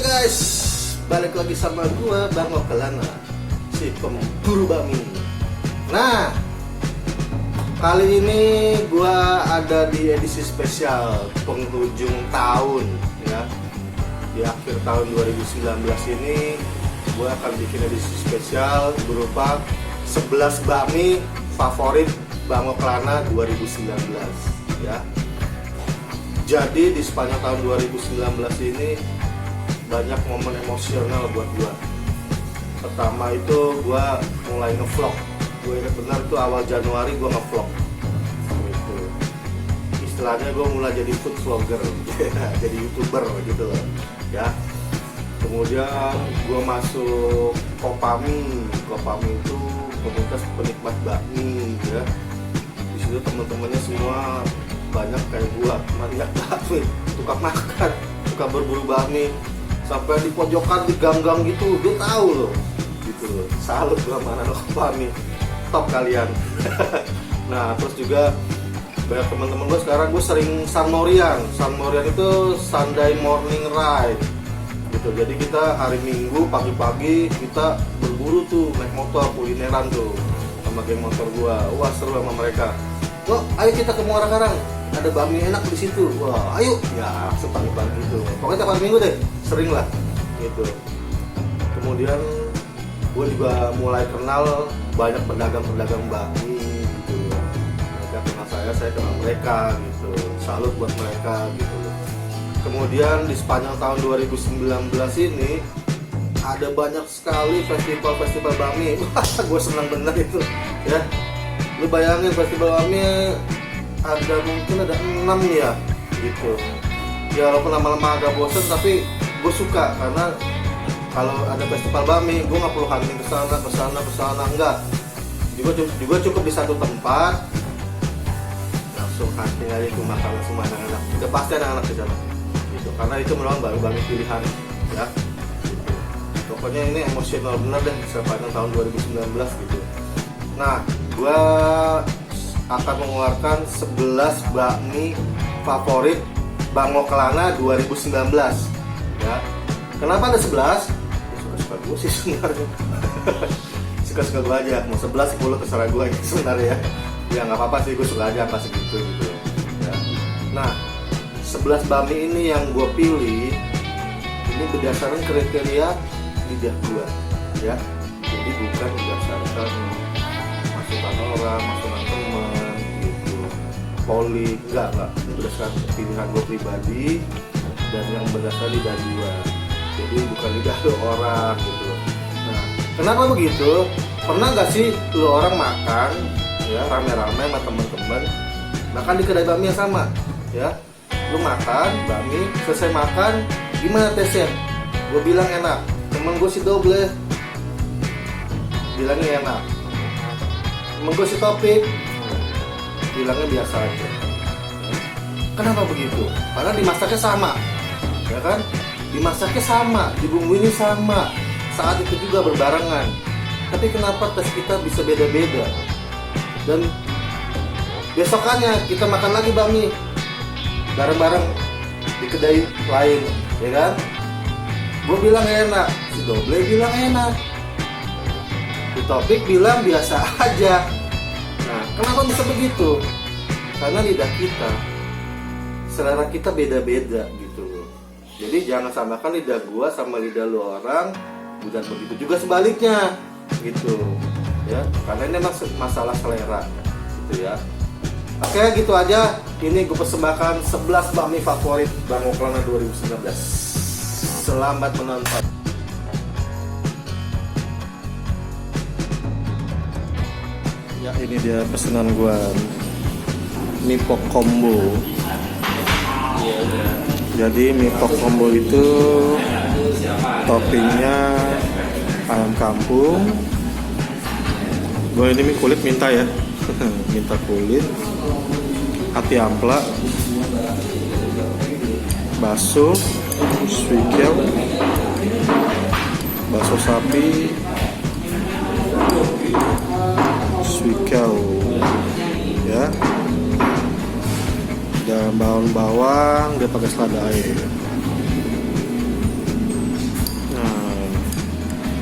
guys, balik lagi sama gua Bang Okelana, si pemburu bami. Nah, kali ini gua ada di edisi spesial penghujung tahun ya. Di akhir tahun 2019 ini gua akan bikin edisi spesial berupa 11 bami favorit Bang Okelana 2019 ya. Jadi di sepanjang tahun 2019 ini banyak momen emosional buat gua. Pertama itu gua mulai ngevlog. Gue ingat benar itu awal Januari gua ngevlog. Gitu. Istilahnya gua mulai jadi food vlogger, jadi YouTuber gitu loh. Ya. Kemudian gua masuk Kopami. Kopami itu komunitas penikmat bakmi ya. Di situ teman-temannya semua banyak kayak gua, maniak bakmi, tukang makan, suka berburu bakmi, sampai di pojokan di gang-gang gitu, dia tahu loh, gitu loh. Salut gua sama anak Kopami, top kalian. Nah terus juga banyak teman-teman gua sekarang gua sering San Morian itu Sunday morning ride, gitu. Jadi kita hari Minggu pagi-pagi kita berburu tuh naik motor kulineran tuh sama geng motor gua, wah seru sama mereka. Wah, ayo kita ke Muara Karang, ada bakmi enak di situ. Wah, ayo. Ya, sepagi-pagi gitu. Pokoknya tiap hari Minggu deh, sering lah gitu. Kemudian gue juga mulai kenal banyak pedagang-pedagang bakmi gitu. Mereka kenal saya kenal mereka gitu. Salut buat mereka gitu. Kemudian di sepanjang tahun 2019 ini ada banyak sekali festival-festival bakmi. Wah, gue senang bener itu ya. Lu bayangin festival bakmi ada mungkin ada 6 ya gitu. Ya walaupun lama-lama agak bosen tapi gue suka karena kalau ada festival bakmi gue nggak perlu hunting kesana enggak. Juga cukup di satu tempat langsung hunting aja tuh makanan semua anak-anak. Udah pasti anak-anak di sana gitu. Karena itu merupakan bakmi pilihan ya. Gitu. Pokoknya ini emosional bener deh sepanjang tahun 2019 gitu. Nah, gue akan mengeluarkan 11 bakmi favorit Bang Okelana 2019 ya. Kenapa ada 11? Ya, suka-suka gue sih sebenarnya. Suka-suka gue aja, mau 11, 10 terserah gue sebenarnya ya. Ya nggak apa-apa sih, gue suka aja apa segitu gitu ya. Nah, 11 bakmi ini yang gue pilih ini berdasarkan kriteria lidah gue ya. Jadi bukan berdasarkan masukan orang, masukan teman gitu, poli, enggak, berdasarkan pilihan gue pribadi dan yang berdasarkan lidah gue. Jadi bukan lidah lo orang gitu. Nah, kenapa begitu? Pernah nggak sih lo orang makan ya rame-rame sama teman-teman, makan di kedai bakmi yang sama ya? Lo makan bakmi, selesai makan, gimana tesnya? Gue bilang enak, temen gue si Doble bilangnya enak, temen gue si Topik bilangnya biasa aja. Kenapa begitu? Karena dimasaknya sama ya kan? Dimasaknya sama, dibumbuinnya sama, saat itu juga berbarengan. Tapi kenapa tes kita bisa beda-beda? Dan besokannya kita makan lagi bakmi bareng-bareng di kedai lain ya kan? Gue bilang enak, si Doble bilang enak, si Topik bilang biasa aja. Nah, kenapa bisa begitu? Karena lidah kita, selera kita beda-beda gitu loh. Jadi jangan samakan lidah gua sama lidah lu orang, dan begitu juga sebaliknya gitu ya. Karena ini masalah selera gitu ya. Oke, gitu aja. Ini gue persembahkan 11 bakmi favorit Bang Okelana 2019. Selamat menonton. Ya, ini dia pesanan gua, mie pok combo. Jadi mie pok combo itu toppingnya ayam kampung. Gua ini mie kulit minta ya, minta kulit, hati ampla, bakso, suikel, bakso sapi, suikel ya, dan bawang dia pakai selada air.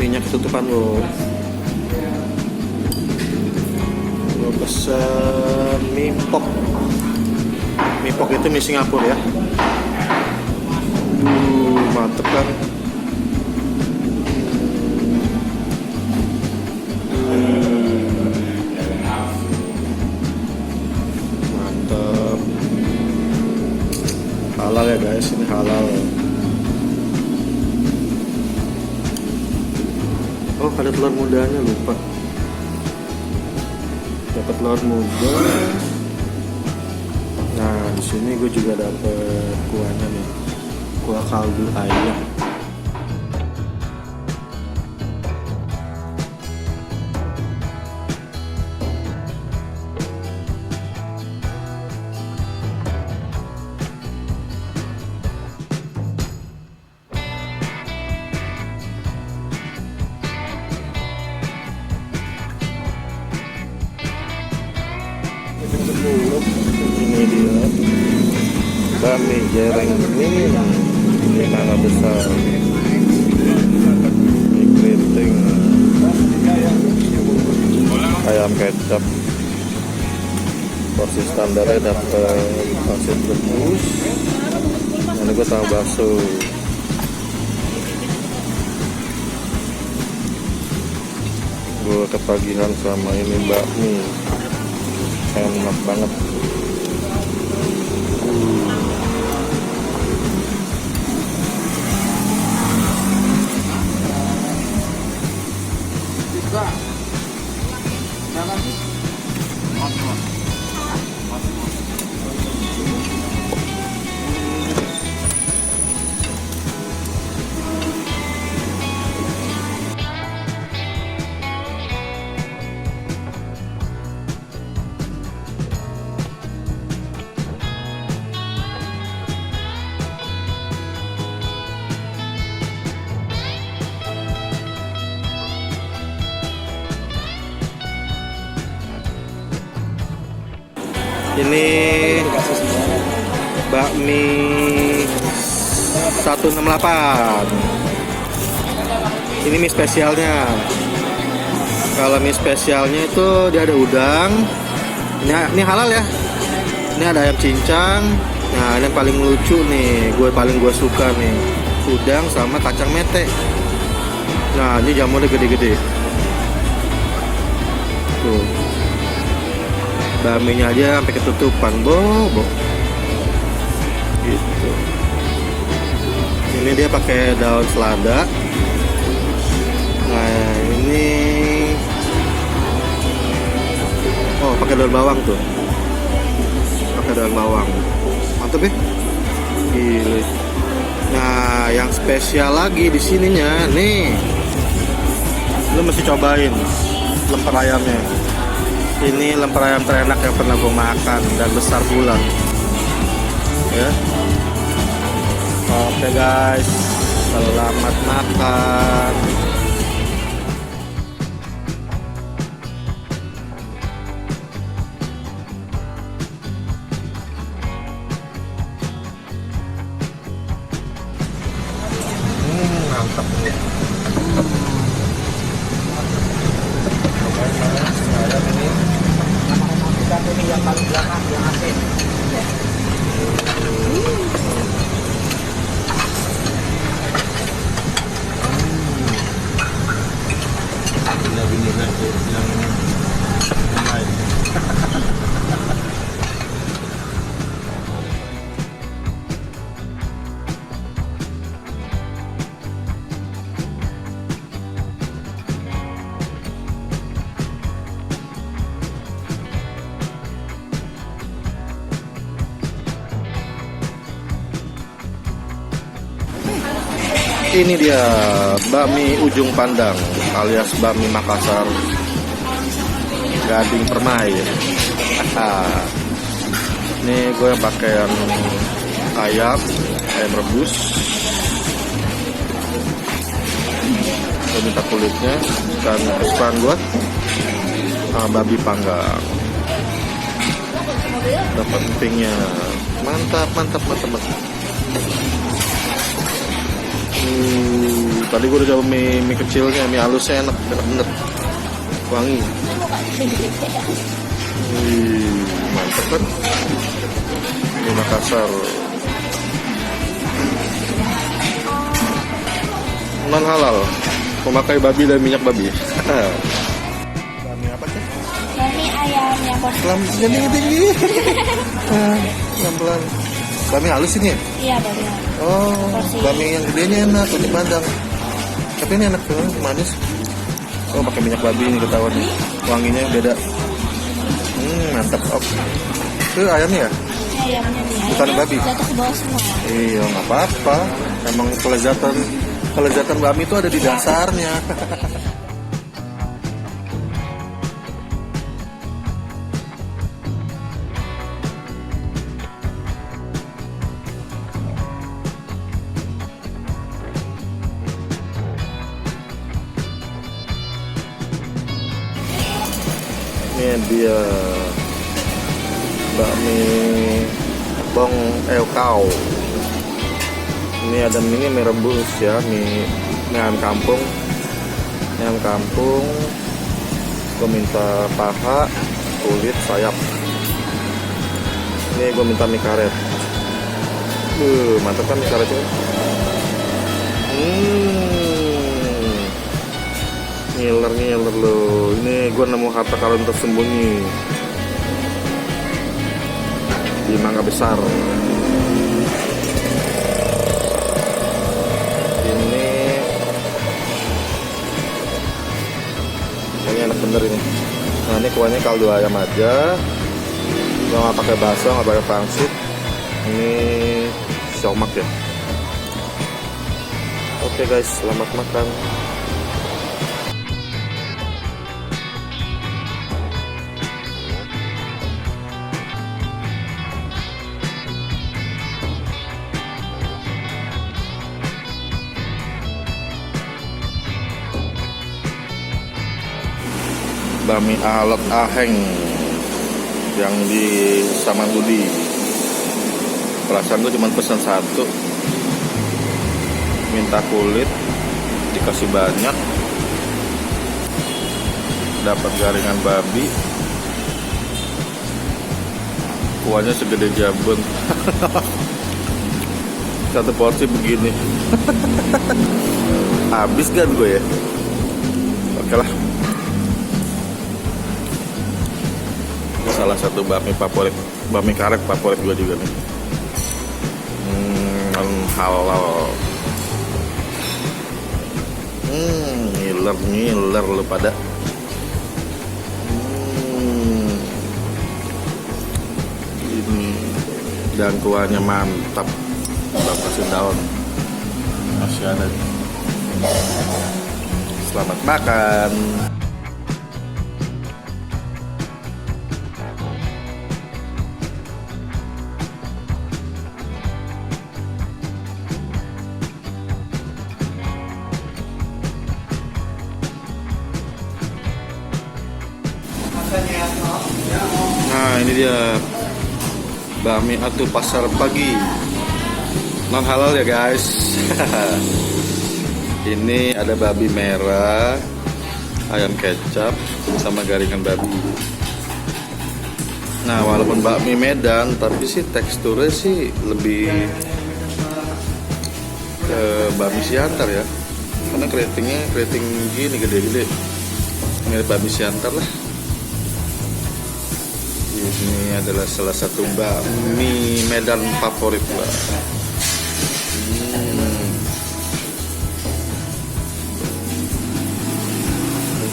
minyak ketutupan lo. Gue pesen mie pok. Mie pok itu mie Singapura ya. Mantep kan. Mantep. Halal ya guys, ini halal. Oh, ada telur mudanya, lupa. Dapat telur muda. Nah, di sini gue juga dapet kuahnya nih. Kuah kaldu ayam. Ini dia bami jereng ini mana besar, mie keriting, ayam kecap, porsi standarnya dapat pangsit rebus, ini gue tambah bakso. Gue ketagihan sama ini bakmi, enak banget. Ini bakmi 168. Ini mie spesialnya. Kalau mie spesialnya itu dia ada udang. Ini halal ya. Ini ada ayam cincang. Nah, ini yang paling lucu nih, gue suka nih. Udang sama kacang mete. Nah, ini jamurnya gede-gede. Tuh. Bakminya aja sampai ketutupan, bobo. Gitu. Ini dia pakai daun selada. Nah, ini pakai daun bawang tuh. Pakai daun bawang. Mantep ya? Gila. Nah, yang spesial lagi di sininya nih. Lu mesti cobain lemper ayamnya. Ini lemper ayam terenak yang pernah gue makan dan besar pula. Ya. Oke guys, selamat makan. Mantap nih. Ini yang paling belakang yang asin. Bener-bener yang lain. Ini dia bakmi Ujung Pandang alias bakmi Makassar Gading Permai. Ini gue yang pakai yang ayam rebus. Gue minta kulitnya dan kesukaan gue sama babi panggang. Dapat empingnya, mantap. Tadi gue udah coba mie kecilnya, mie halusnya enak bener, wangi. Wih, mantep kan? Mie Makassar. Non halal, memakai babi dan minyak babi. Bami apa sih? Bami ayam yang porsi. Pelan tinggi. Pelan-pelan. Bami halus ini ya? Iya, bami ayam. Oh, Porsi. bami yang gedenya enak untuk Padang. Tapi ini enak banget, manis. Oh, pakai minyak babi ini ketahuan. Wanginya beda. Mantap. Oh. Itu ayamnya ya? Ini ayamnya nih. Bukan Ayamnya babi. jatuh ke bawah semua. Iya, nggak apa-apa. Emang kelezatan bami itu ada di dasarnya. Ini dia bakmi bong eukau. Ini ada mie rebus ya, mie ayam kampung. Ayam kampung. Gue minta paha, kulit, sayap. Ini gue minta mie karet. Mantap kan mie karetnya? Ngiler loh. Ini gue nemu harta karun tersembunyi di Mangga Besar. Ini enak bener ini. Nah, ini kuahnya kaldu ayam aja. Gue nggak pakai bakso, nggak pakai pangsit. Ini siomak ya. Oke guys, selamat makan. Bami alat aheng yang di Samanhudi. Perasaan gue cuma pesan satu, minta kulit dikasih banyak, dapat garingan babi, kuahnya segede jabon. Satu porsi begini. Habis kan gue ya. Oke lah. Salah satu bami favorit, bami karet favorit gue juga nih. Halal. Ngiler lu pada. Ini dan kuahnya mantap. Udah kasih daun. Masih ada. Selamat makan. Nah, ini dia bami atu pasar pagi non halal ya guys. Ini ada babi merah, ayam kecap, sama garingan babi. Nah, walaupun bakmi Medan, tapi sih teksturnya sih lebih ke bakmi Siantar ya, karena keriting gini gede-gede, mirip bakmi Siantar lah. Ini adalah salah satu bakmi Medan favorit lah.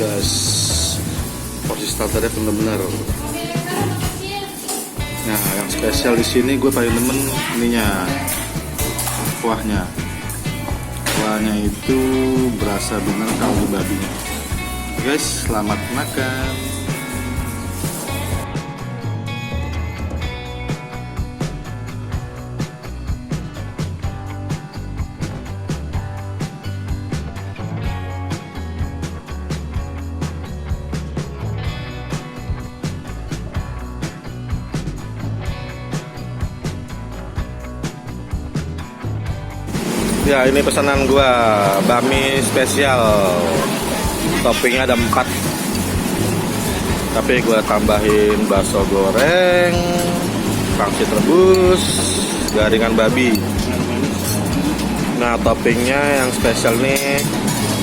Guys, porsi starternya benar-benar. Nah, yang spesial di sini gue paling demen ininya, kuahnya. Kuahnya itu berasa bener kaldu babinya. Guys, selamat makan. Ya, ini pesanan gua, bami spesial. Toppingnya ada 4. Tapi gua tambahin bakso goreng, pangsit rebus, garingan babi. Nah, toppingnya yang spesial nih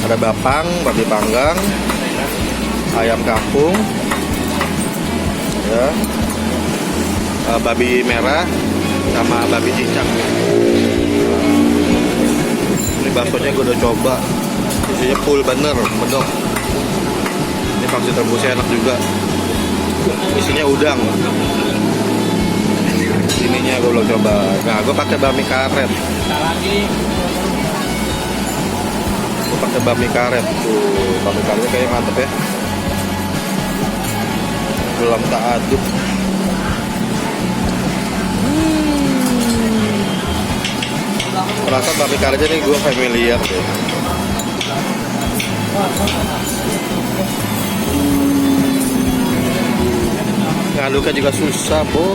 ada bapang, babi panggang, ayam kampung, ya, babi merah, sama babi cincang. Ini baksonya gue udah coba, isinya full bener, mendok. Ini pangsit rebusnya enak juga, isinya udang. Ininya gue belum coba. Nah, gue pakai bami karet. Gue pakai bami karet. Tuh, bami karetnya kayaknya mantep ya. Belum tak aduk. Rasa bami karetnya nih gue familiar deh. Ngaduknya juga susah, Bo.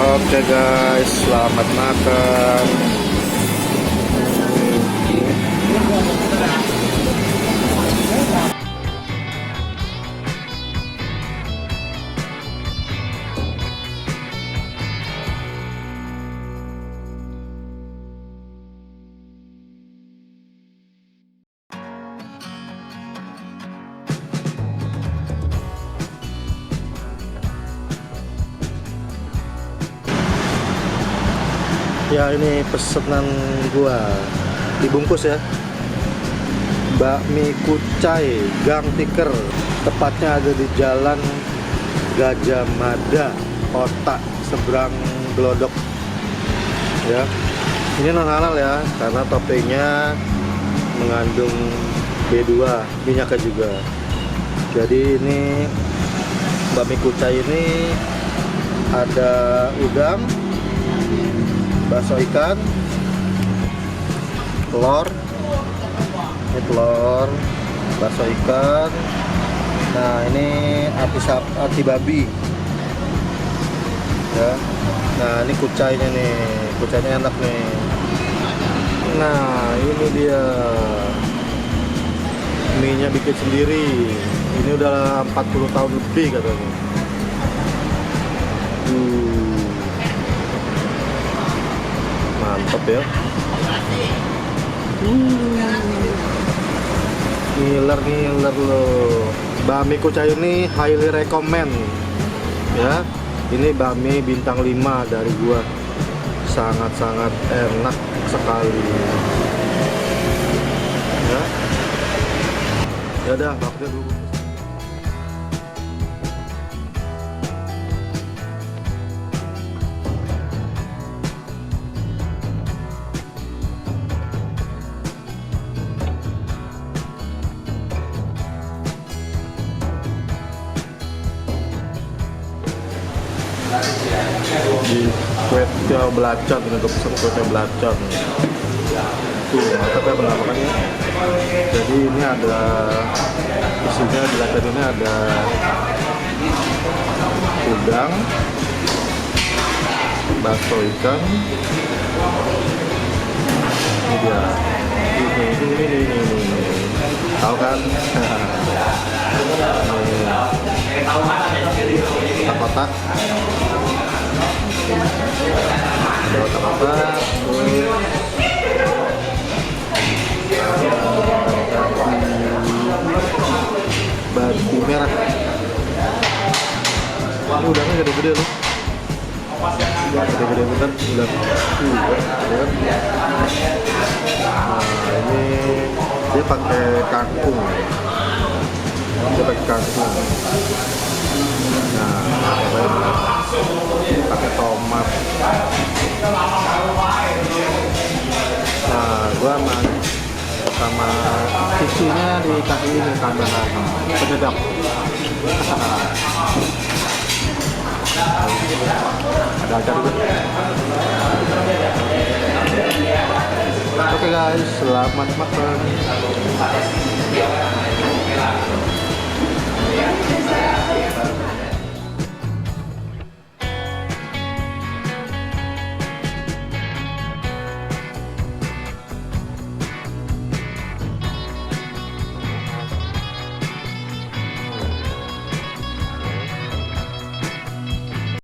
Oke guys, selamat makan. Ya, ini pesanan gua dibungkus ya. Bakmi Kucai Gang Tiker, tepatnya ada di Jalan Gajah Mada, Kota, seberang Glodok. Ya, ini non halal ya, karena toppingnya mengandung B2, minyaknya juga. Jadi ini bakmi Kucai ini ada udang, bakso ikan, telur, ini telur, bakso ikan. Nah, ini ati babi, ya. Nah, ini kucainya nih, kucainya enak nih. Nah, ini dia, mie-nya bikin sendiri. Ini udah 40 tahun lebih katanya. Mantap ya. Ngiler loh. Bami Kucai ini highly recommend ya. Ini bami bintang 5 dari gua. Sangat-sangat enak sekali. Ya. Ya udah, bakso dulu. Di kue tiaw belacan, ini gue pesen kue tiaw belacan. Tuh, mantap ya penampakannya. Jadi ini ada isinya, di belacan ini ada udang, bakso ikan. Ini dia. Ini. Tahu kan? Kotak-kotak. Kotak-kotak. Batu merah. Ini udangnya gede-gede loh. Gede-gede bener udang. Nah, ini dia pakai kangkung. Nah, pakai tomat. Nah, gua sama susunya dikasih ini tambahan penyedap. Ada acar juga. Oke guys, selamat makan.